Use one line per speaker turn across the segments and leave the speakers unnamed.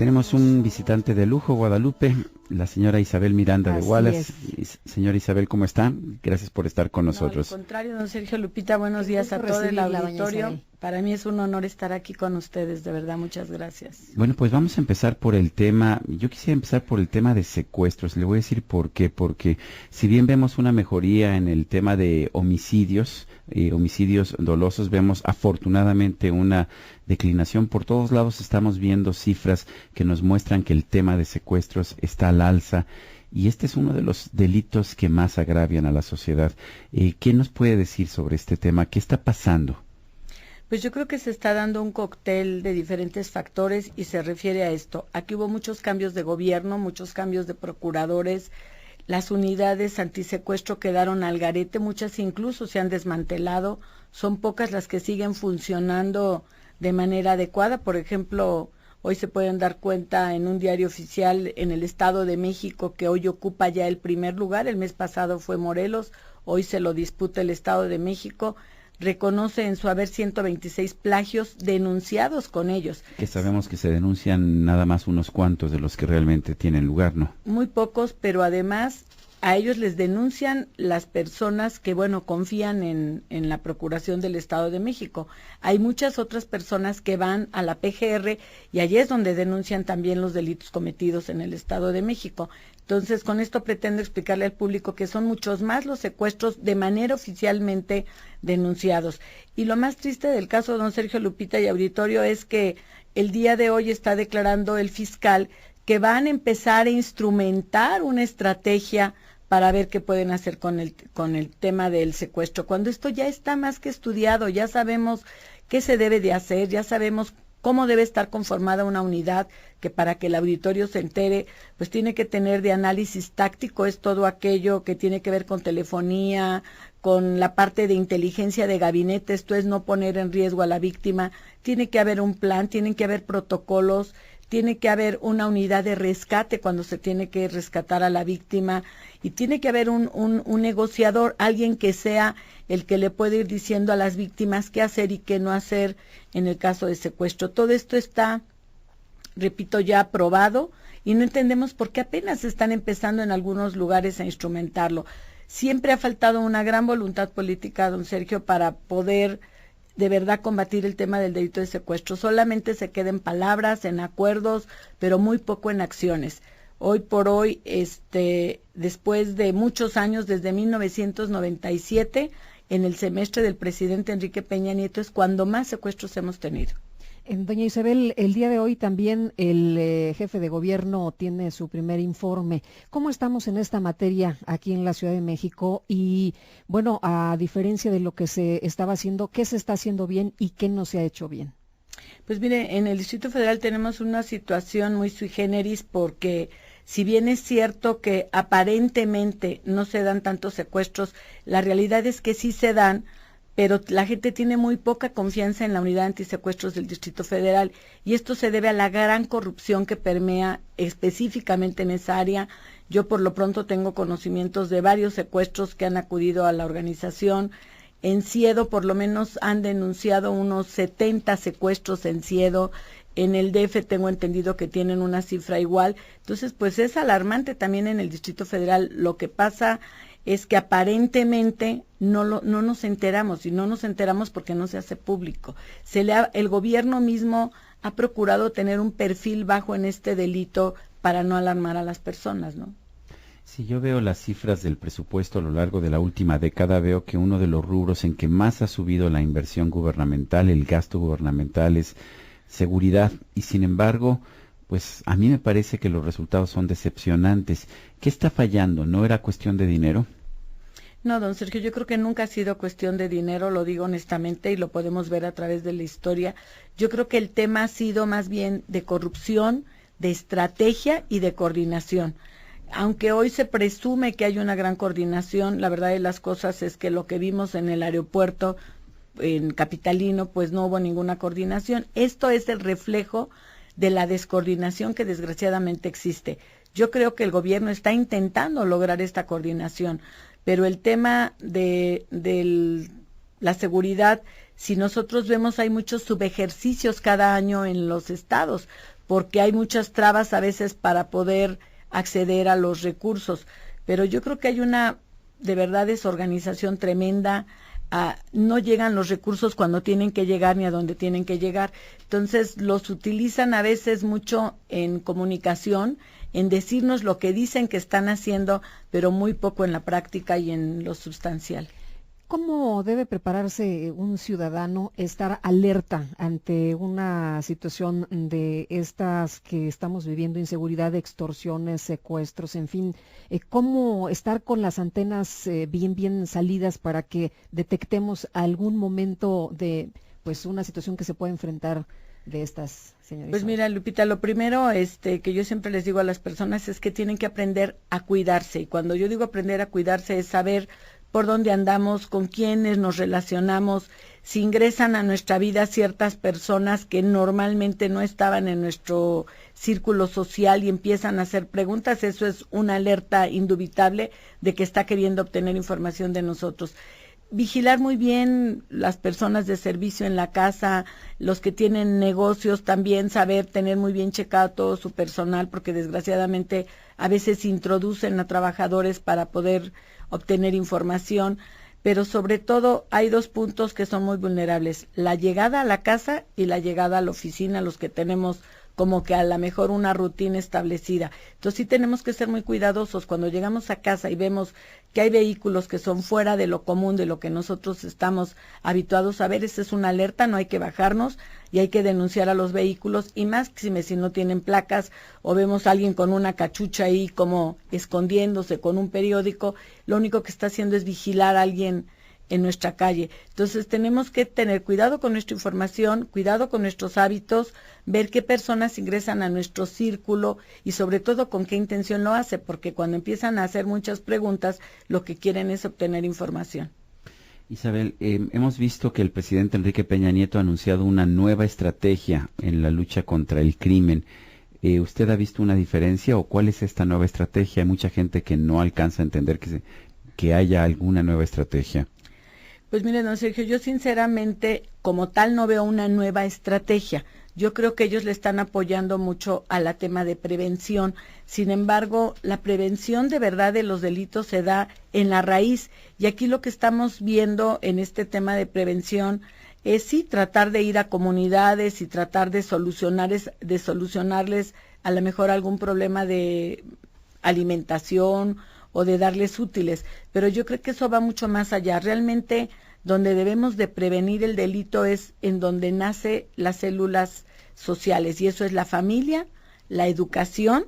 Tenemos un visitante de lujo, Guadalupe, la señora Isabel Miranda de Wallace. Señora Isabel, ¿cómo está? Gracias por estar con nosotros.
No, al contrario, don Sergio, Lupita, buenos días a todo el auditorio. Para mí es un honor estar aquí con ustedes, de verdad, muchas gracias.
Bueno, pues vamos a empezar por el tema, yo quisiera empezar por el tema de secuestros. Le voy a decir por qué, porque si bien vemos una mejoría en el tema de homicidios dolosos, vemos afortunadamente una declinación. Por todos lados estamos viendo cifras que nos muestran que el tema de secuestros está al alza. Y este es uno de los delitos que más agravian a la sociedad. ¿Qué nos puede decir sobre este tema? ¿Qué está pasando?
Pues yo creo que se está dando un cóctel de diferentes factores y se refiere a esto. Aquí hubo muchos cambios de gobierno, muchos cambios de procuradores, las unidades antisecuestro quedaron al garete, muchas incluso se han desmantelado, son pocas las que siguen funcionando de manera adecuada. Por ejemplo, hoy se pueden dar cuenta en un diario oficial en el Estado de México que hoy ocupa ya el primer lugar, el mes pasado fue Morelos, hoy se lo disputa el Estado de México. Reconoce en su haber 126 plagios denunciados con ellos.
Que sabemos que se denuncian nada más unos cuantos de los que realmente tienen lugar, ¿no?
Muy pocos, pero además a ellos les denuncian las personas que, bueno, confían en la Procuración del Estado de México. Hay muchas otras personas que van a la PGR y allí es donde denuncian también los delitos cometidos en el Estado de México. Entonces, con esto pretendo explicarle al público que son muchos más los secuestros de manera oficialmente denunciados. Y lo más triste del caso, don Sergio, Lupita y auditorio, es que el día de hoy está declarando el fiscal que van a empezar a instrumentar una estrategia para ver qué pueden hacer con el tema del secuestro. Cuando esto ya está más que estudiado, ya sabemos qué se debe de hacer, ya sabemos cómo debe estar conformada una unidad, que para que el auditorio se entere, pues tiene que tener de análisis táctico, es todo aquello que tiene que ver con telefonía, con la parte de inteligencia de gabinete, esto es no poner en riesgo a la víctima, tiene que haber un plan, tienen que haber protocolos, tiene que haber una unidad de rescate cuando se tiene que rescatar a la víctima y tiene que haber un negociador, alguien que sea el que le puede ir diciendo a las víctimas qué hacer y qué no hacer en el caso de secuestro. Todo esto está, repito, ya aprobado y no entendemos por qué apenas están empezando en algunos lugares a instrumentarlo. Siempre ha faltado una gran voluntad política, don Sergio, para poder de verdad combatir el tema del delito de secuestro. Solamente se queda en palabras, en acuerdos, pero muy poco en acciones. Hoy por hoy, después de muchos años, desde 1997, en el semestre del presidente Enrique Peña Nieto, es cuando más secuestros hemos tenido.
Doña Isabel, el día de hoy también el jefe de gobierno tiene su primer informe. ¿Cómo estamos en esta materia aquí en la Ciudad de México? Y bueno, a diferencia de lo que se estaba haciendo, ¿qué se está haciendo bien y qué no se ha hecho bien?
Pues mire, en el Distrito Federal tenemos una situación muy sui generis porque si bien es cierto que aparentemente no se dan tantos secuestros, la realidad es que sí se dan, pero la gente tiene muy poca confianza en la unidad antisecuestros del Distrito Federal y esto se debe a la gran corrupción que permea específicamente en esa área. Yo por lo pronto tengo conocimientos de varios secuestros que han acudido a la organización. En Ciedo por lo menos han denunciado unos 70 secuestros en Ciedo. En el DF tengo entendido que tienen una cifra igual. Entonces, pues es alarmante también en el Distrito Federal. Lo que pasa es que aparentemente no nos enteramos, y no nos enteramos porque no se hace público. El gobierno mismo ha procurado tener un perfil bajo en este delito para no alarmar a las personas, ¿no?
Si yo veo las cifras del presupuesto a lo largo de la última década, veo que uno de los rubros en que más ha subido la inversión gubernamental, el gasto gubernamental, es seguridad, y sin embargo, pues a mí me parece que los resultados son decepcionantes. ¿Qué está fallando? ¿No era cuestión de dinero?
No, don Sergio, yo creo que nunca ha sido cuestión de dinero, lo digo honestamente y lo podemos ver a través de la historia. Yo creo que el tema ha sido más bien de corrupción, de estrategia y de coordinación. Aunque hoy se presume que hay una gran coordinación, la verdad de las cosas es que lo que vimos en el aeropuerto en Capitalino, pues no hubo ninguna coordinación. Esto es el reflejo de la descoordinación que desgraciadamente existe. Yo creo que el gobierno está intentando lograr esta coordinación, pero el tema de la seguridad, si nosotros vemos, hay muchos subejercicios cada año en los estados. porque hay muchas trabas a veces para poder acceder a los recursos. Pero yo creo que hay una, de verdad, desorganización tremenda. No llegan los recursos cuando tienen que llegar ni a donde tienen que llegar. Entonces los utilizan a veces mucho en comunicación, en decirnos lo que dicen que están haciendo, pero muy poco en la práctica y en lo sustancial.
¿Cómo debe prepararse un ciudadano, estar alerta ante una situación de estas que estamos viviendo, inseguridad, extorsiones, secuestros, en fin? ¿Cómo estar con las antenas bien salidas para que detectemos algún momento de pues una situación que se puede enfrentar de estas, señoritas?
Pues mira, Lupita, lo primero que yo siempre les digo a las personas es que tienen que aprender a cuidarse. Y cuando yo digo aprender a cuidarse es saber por dónde andamos, con quiénes nos relacionamos, si ingresan a nuestra vida ciertas personas que normalmente no estaban en nuestro círculo social y empiezan a hacer preguntas, eso es una alerta indubitable de que está queriendo obtener información de nosotros. Vigilar muy bien las personas de servicio en la casa, los que tienen negocios también, saber tener muy bien checado todo su personal, porque desgraciadamente a veces introducen a trabajadores para poder obtener información, pero sobre todo hay dos puntos que son muy vulnerables: la llegada a la casa y la llegada a la oficina, los que tenemos como que a lo mejor una rutina establecida. Entonces sí tenemos que ser muy cuidadosos cuando llegamos a casa y vemos que hay vehículos que son fuera de lo común, de lo que nosotros estamos habituados a ver. Esa es una alerta, no hay que bajarnos y hay que denunciar a los vehículos, y más si no tienen placas o vemos a alguien con una cachucha ahí como escondiéndose con un periódico, lo único que está haciendo es vigilar a alguien en nuestra calle. Entonces tenemos que tener cuidado con nuestra información, cuidado con nuestros hábitos, ver qué personas ingresan a nuestro círculo y sobre todo con qué intención lo hace, porque cuando empiezan a hacer muchas preguntas, lo que quieren es obtener información.
Isabel, hemos visto que el presidente Enrique Peña Nieto ha anunciado una nueva estrategia en la lucha contra el crimen. ¿Usted ha visto una diferencia o cuál es esta nueva estrategia? Hay mucha gente que no alcanza a entender que haya alguna nueva estrategia.
Pues mire, don Sergio, yo sinceramente como tal no veo una nueva estrategia. Yo creo que ellos le están apoyando mucho a la tema de prevención. Sin embargo, la prevención de verdad de los delitos se da en la raíz. Y aquí lo que estamos viendo en este tema de prevención es sí tratar de ir a comunidades y tratar de solucionarles a lo mejor algún problema de alimentación o de darles útiles, pero yo creo que eso va mucho más allá. Realmente donde debemos de prevenir el delito es en donde nace las células sociales, y eso es la familia, la educación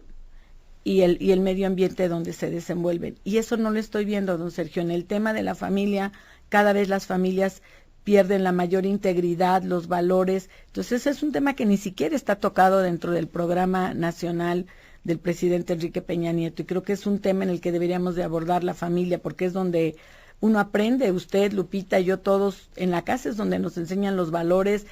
y el medio ambiente donde se desenvuelven. Y eso no lo estoy viendo, don Sergio. En el tema de la familia, cada vez las familias pierden la mayor integridad, los valores. Entonces es un tema que ni siquiera está tocado dentro del programa nacional del presidente Enrique Peña Nieto, y creo que es un tema en el que deberíamos de abordar la familia, porque es donde uno aprende, usted, Lupita y yo, todos en la casa es donde nos enseñan los valores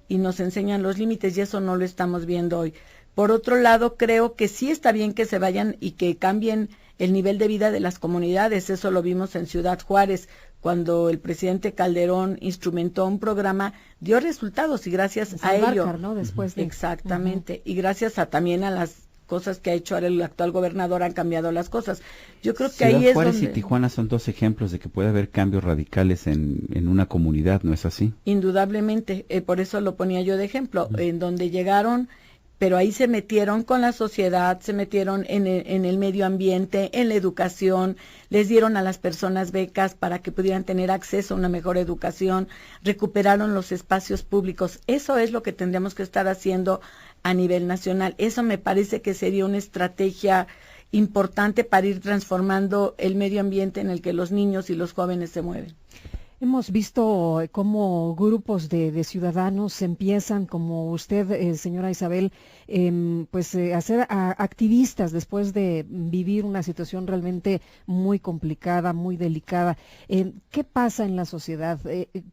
y nos enseñan los límites, y eso no lo estamos viendo hoy. Por otro lado, creo que sí está bien que se vayan y que cambien el nivel de vida de las comunidades. Eso lo vimos en Ciudad Juárez, cuando el presidente Calderón instrumentó un programa, dio resultados, y gracias a ello,
¿no? Después de...
Exactamente, y gracias también a las cosas que ha hecho ahora el actual gobernador han cambiado las cosas. Yo creo que ahí es
Juárez
donde...
y Tijuana son dos ejemplos de que puede haber cambios radicales en una comunidad, ¿no es así?
Indudablemente, por eso lo ponía yo de ejemplo, en donde llegaron, pero ahí se metieron con la sociedad, se metieron en el medio ambiente, en la educación, les dieron a las personas becas para que pudieran tener acceso a una mejor educación, recuperaron los espacios públicos. Eso es lo que tendríamos que estar haciendo a nivel nacional. Eso me parece que sería una estrategia importante para ir transformando el medio ambiente en el que los niños y los jóvenes se mueven.
Hemos visto cómo grupos de ciudadanos empiezan, como usted, señora Isabel, a ser activistas después de vivir una situación realmente muy complicada, muy delicada. ¿Qué pasa en la sociedad?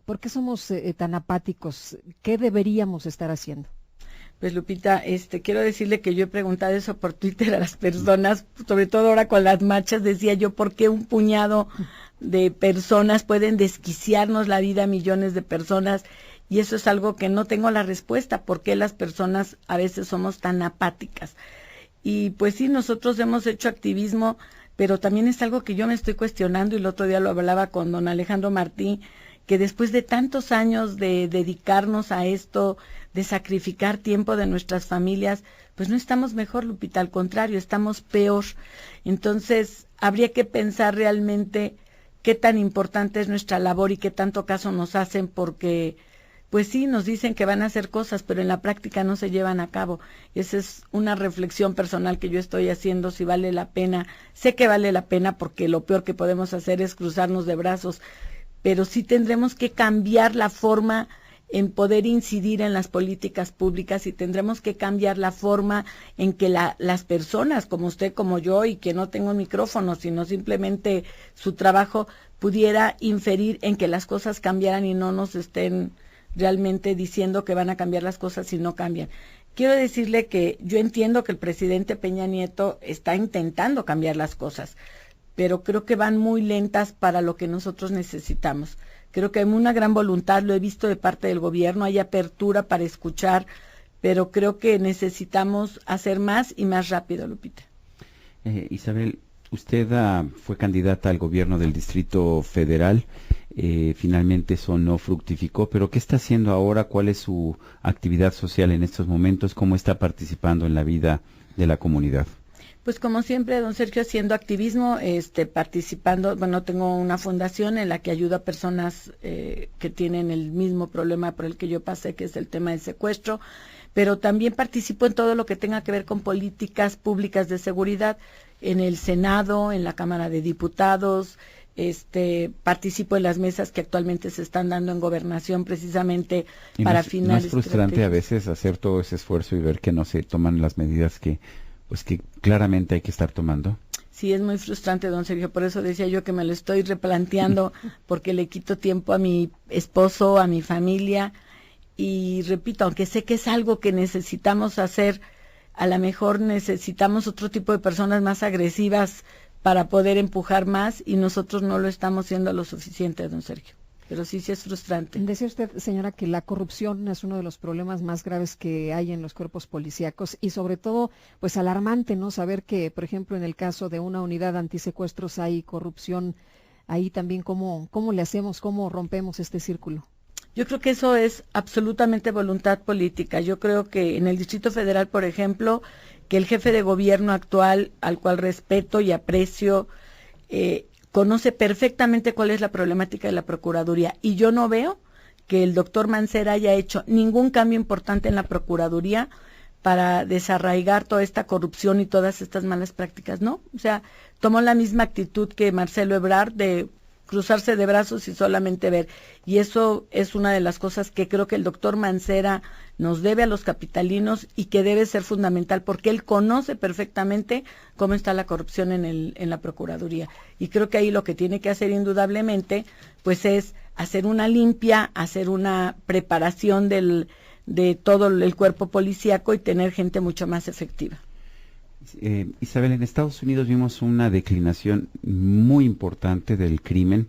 ¿Por qué somos tan apáticos? ¿Qué deberíamos estar haciendo?
Pues Lupita, quiero decirle que yo he preguntado eso por Twitter a las personas, sobre todo ahora con las marchas, decía yo, ¿por qué un puñado de personas pueden desquiciarnos la vida a millones de personas? y eso es algo que no tengo la respuesta, por qué las personas a veces somos tan apáticas. Y pues sí, nosotros hemos hecho activismo, pero también es algo que yo me estoy cuestionando, y el otro día lo hablaba con don Alejandro Martí, que después de tantos años de dedicarnos a esto, de sacrificar tiempo de nuestras familias, pues no estamos mejor, Lupita, al contrario, estamos peor. Entonces, habría que pensar realmente qué tan importante es nuestra labor y qué tanto caso nos hacen, porque pues sí, nos dicen que van a hacer cosas, pero en la práctica no se llevan a cabo. Esa es una reflexión personal que yo estoy haciendo, si vale la pena. Sé que vale la pena, porque lo peor que podemos hacer es cruzarnos de brazos, pero sí tendremos que cambiar la forma en poder incidir en las políticas públicas, y tendremos que cambiar la forma en que las personas, como usted, como yo, y que no tengo un micrófono, sino simplemente su trabajo, pudiera inferir en que las cosas cambiaran y no nos estén realmente diciendo que van a cambiar las cosas si no cambian. Quiero decirle que yo entiendo que el presidente Peña Nieto está intentando cambiar las cosas, pero creo que van muy lentas para lo que nosotros necesitamos. Creo que hay una gran voluntad, lo he visto de parte del gobierno, hay apertura para escuchar, pero creo que necesitamos hacer más y más rápido, Lupita.
Isabel, usted fue candidata al gobierno del Distrito Federal, finalmente eso no fructificó, pero ¿qué está haciendo ahora? ¿Cuál es su actividad social en estos momentos? ¿Cómo está participando en la vida de la comunidad?
Pues como siempre, don Sergio, haciendo activismo, participando, bueno, tengo una fundación en la que ayudo a personas que tienen el mismo problema por el que yo pasé, que es el tema del secuestro, pero también participo en todo lo que tenga que ver con políticas públicas de seguridad, en el Senado, en la Cámara de Diputados, participo en las mesas que actualmente se están dando en Gobernación, precisamente para afinar.
¿No es frustrante a veces hacer todo ese esfuerzo y ver que no se toman las medidas que claramente hay que estar tomando?
Sí, es muy frustrante, don Sergio, por eso decía yo que me lo estoy replanteando, porque le quito tiempo a mi esposo, a mi familia, y repito, aunque sé que es algo que necesitamos hacer, a lo mejor necesitamos otro tipo de personas más agresivas para poder empujar más, y nosotros no lo estamos haciendo lo suficiente, don Sergio. Pero sí es frustrante.
Decía usted, señora, que la corrupción es uno de los problemas más graves que hay en los cuerpos policíacos, y sobre todo, pues alarmante, ¿no? Saber que, por ejemplo, en el caso de una unidad antisecuestros hay corrupción. Ahí también, ¿cómo le hacemos? ¿Cómo rompemos este círculo?
Yo creo que eso es absolutamente voluntad política. Yo creo que en el Distrito Federal, por ejemplo, que el jefe de gobierno actual, al cual respeto y aprecio, conoce perfectamente cuál es la problemática de la Procuraduría, y yo no veo que el doctor Mancera haya hecho ningún cambio importante en la Procuraduría para desarraigar toda esta corrupción y todas estas malas prácticas, ¿no? O sea, tomó la misma actitud que Marcelo Ebrard, de cruzarse de brazos y solamente ver, y eso es una de las cosas que creo que el doctor Mancera nos debe a los capitalinos, y que debe ser fundamental, porque él conoce perfectamente cómo está la corrupción en la Procuraduría, y creo que ahí lo que tiene que hacer indudablemente pues es hacer una limpia, hacer una preparación de todo el cuerpo policíaco y tener gente mucho más efectiva.
Isabel, en Estados Unidos vimos una declinación muy importante del crimen,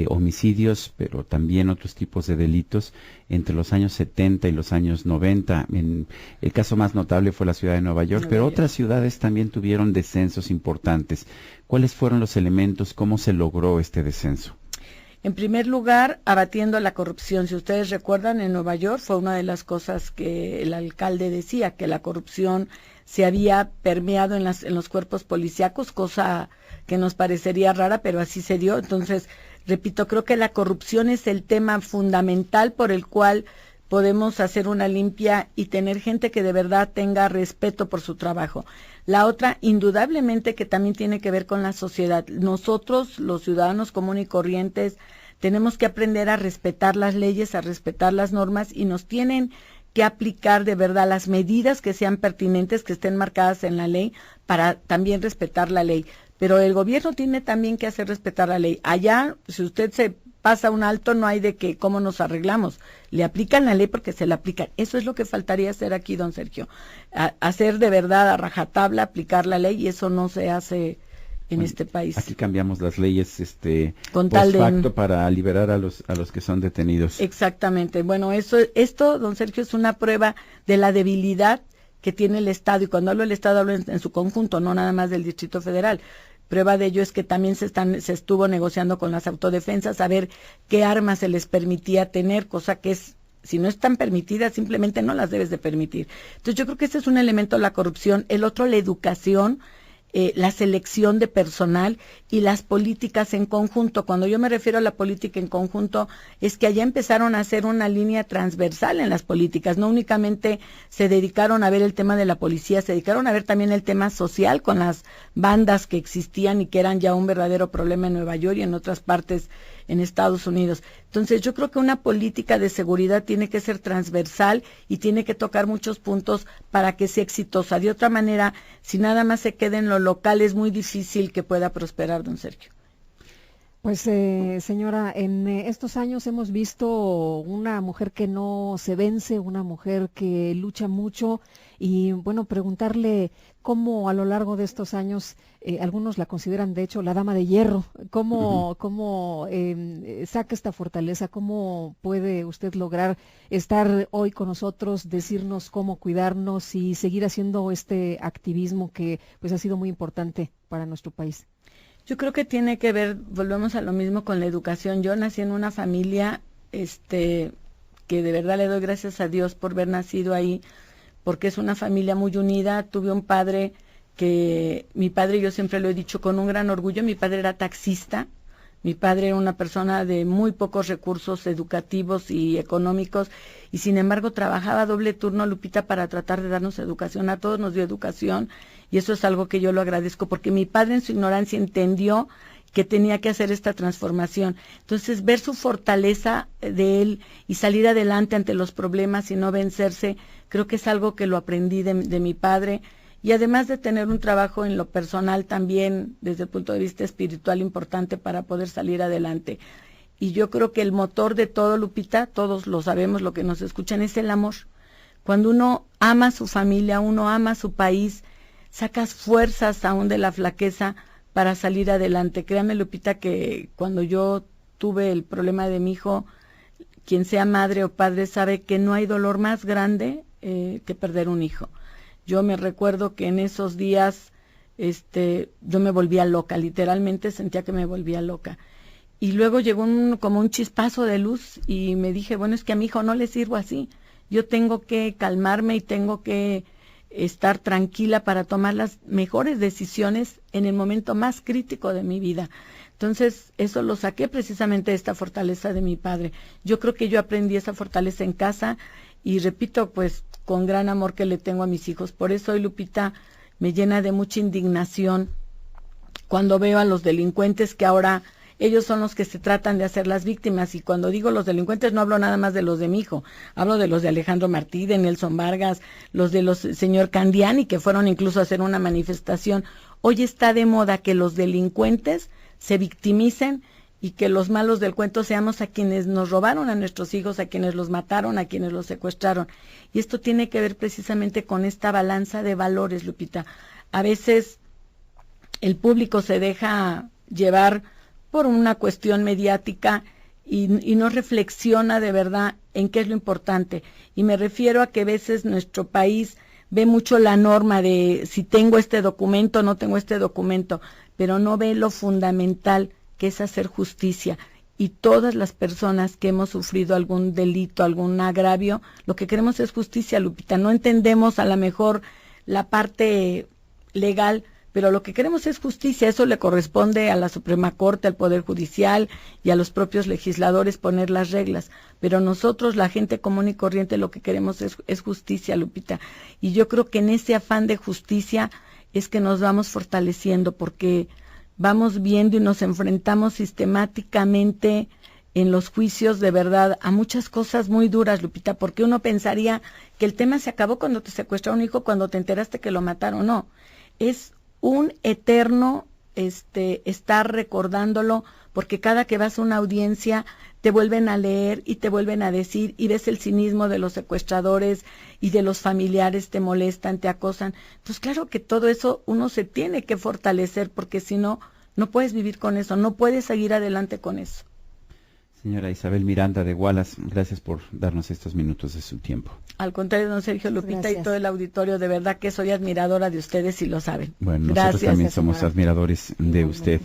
homicidios, pero también otros tipos de delitos entre los años 70 y los años 90. El caso más notable fue la ciudad de Nueva York, pero otras ciudades también tuvieron descensos importantes. ¿Cuáles fueron los elementos? ¿Cómo se logró este descenso?
En primer lugar, abatiendo la corrupción. Si ustedes recuerdan, en Nueva York fue una de las cosas que el alcalde decía, que la corrupción se había permeado en los cuerpos policíacos, cosa que nos parecería rara, pero así se dio. Entonces, repito, creo que la corrupción es el tema fundamental por el cual podemos hacer una limpia y tener gente que de verdad tenga respeto por su trabajo. La otra, indudablemente, que también tiene que ver con la sociedad. Nosotros, los ciudadanos comunes y corrientes, tenemos que aprender a respetar las leyes, a respetar las normas, y nos tienen que aplicar de verdad las medidas que sean pertinentes, que estén marcadas en la ley, para también respetar la ley. Pero el gobierno tiene también que hacer respetar la ley. Allá, si usted se pasa un alto, no hay de que cómo nos arreglamos. Le aplican la ley porque se la aplican. Eso es lo que faltaría hacer aquí, don Sergio. Hacer de verdad a rajatabla, aplicar la ley, y eso no se hace en este país.
Aquí cambiamos las leyes
con tal
post facto para liberar a los que son detenidos.
Exactamente. Bueno, esto, don Sergio, es una prueba de la debilidad que tiene el Estado, y cuando hablo del Estado hablo en su conjunto, no nada más del Distrito Federal. Prueba de ello es que también se estuvo negociando con las autodefensas a ver qué armas se les permitía tener, cosa que es, si no están permitidas, simplemente no las debes de permitir. Entonces yo creo que ese es un elemento, la corrupción. El otro, la educación, la selección de personal y las políticas en conjunto. Cuando yo me refiero a la política en conjunto, es que allá empezaron a hacer una línea transversal en las políticas. No únicamente se dedicaron a ver el tema de la policía, se dedicaron a ver también el tema social con las bandas que existían y que eran ya un verdadero problema en Nueva York y en otras partes en Estados Unidos. Entonces yo creo que una política de seguridad tiene que ser transversal y tiene que tocar muchos puntos para que sea exitosa. De otra manera, si nada más se queda en lo local, es muy difícil que pueda prosperar, don Sergio.
Pues señora, en estos años hemos visto una mujer que no se vence, una mujer que lucha mucho, y bueno, preguntarle cómo a lo largo de estos años, algunos la consideran de hecho la dama de hierro, cómo saca esta fortaleza, cómo puede usted lograr estar hoy con nosotros, decirnos cómo cuidarnos y seguir haciendo este activismo que pues ha sido muy importante para nuestro país.
Yo creo que tiene que ver, volvemos a lo mismo con la educación. Yo nací en una familia, que de verdad le doy gracias a Dios por haber nacido ahí, porque es una familia muy unida. Tuve un padre mi padre, yo siempre lo he dicho con un gran orgullo, mi padre era taxista. Mi padre era una persona de muy pocos recursos educativos y económicos, y sin embargo trabajaba doble turno, Lupita, para tratar de darnos educación. A todos nos dio educación, y eso es algo que yo lo agradezco, porque mi padre en su ignorancia entendió que tenía que hacer esta transformación. Entonces, ver su fortaleza de él y salir adelante ante los problemas y no vencerse, creo que es algo que lo aprendí de mi padre. Y además de tener un trabajo en lo personal también, desde el punto de vista espiritual, importante para poder salir adelante. Y yo creo que el motor de todo, Lupita, todos lo sabemos, lo que nos escuchan, es el amor. Cuando uno ama a su familia, uno ama a su país, sacas fuerzas aún de la flaqueza para salir adelante. Créame, Lupita, que cuando yo tuve el problema de mi hijo, quien sea madre o padre sabe que no hay dolor más grande que perder un hijo. Yo me recuerdo que en esos días yo me volvía loca, literalmente sentía que me volvía loca. Y luego llegó como un chispazo de luz y me dije, bueno, es que a mi hijo no le sirvo así. Yo tengo que calmarme y tengo que estar tranquila para tomar las mejores decisiones en el momento más crítico de mi vida. Entonces, eso lo saqué precisamente de esta fortaleza de mi padre. Yo creo que yo aprendí esa fortaleza en casa y repito, pues, con gran amor que le tengo a mis hijos. Por eso hoy, Lupita, me llena de mucha indignación cuando veo a los delincuentes, que ahora ellos son los que se tratan de hacer las víctimas. Y cuando digo los delincuentes, no hablo nada más de los de mi hijo, hablo de los de Alejandro Martí, de Nelson Vargas, los de los señor Candiani, que fueron incluso a hacer una manifestación. Hoy está de moda que los delincuentes se victimicen y que los malos del cuento seamos a quienes nos robaron a nuestros hijos, a quienes los mataron, a quienes los secuestraron. Y esto tiene que ver precisamente con esta balanza de valores, Lupita. A veces el público se deja llevar por una cuestión mediática y no reflexiona de verdad en qué es lo importante. Y me refiero a que a veces nuestro país ve mucho la norma de si tengo este documento o no tengo este documento, pero no ve lo fundamental, que es hacer justicia. Y todas las personas que hemos sufrido algún delito, algún agravio, lo que queremos es justicia, Lupita. No entendemos a lo mejor la parte legal, pero lo que queremos es justicia. Eso le corresponde a la Suprema Corte, al Poder Judicial y a los propios legisladores poner las reglas. Pero nosotros, la gente común y corriente, lo que queremos es justicia, Lupita. Y yo creo que en ese afán de justicia es que nos vamos fortaleciendo, porque vamos viendo y nos enfrentamos sistemáticamente en los juicios de verdad a muchas cosas muy duras, Lupita, porque uno pensaría que el tema se acabó cuando te secuestraron un hijo, cuando te enteraste que lo mataron. No, es un eterno estar recordándolo, porque cada que vas a una audiencia te vuelven a leer y te vuelven a decir, y ves el cinismo de los secuestradores y de los familiares, te molestan, te acosan. Entonces, claro que todo eso uno se tiene que fortalecer, porque si no, no puedes vivir con eso, no puedes seguir adelante con eso.
Señora Isabel Miranda de Wallace, gracias por darnos estos minutos de su tiempo.
Al contrario, don Sergio, Lupita,
Gracias.
y todo el auditorio, de verdad que soy admiradora de ustedes y lo saben.
Bueno,
Gracias.
nosotros también
Gracias,
somos
señora.
admiradores de usted.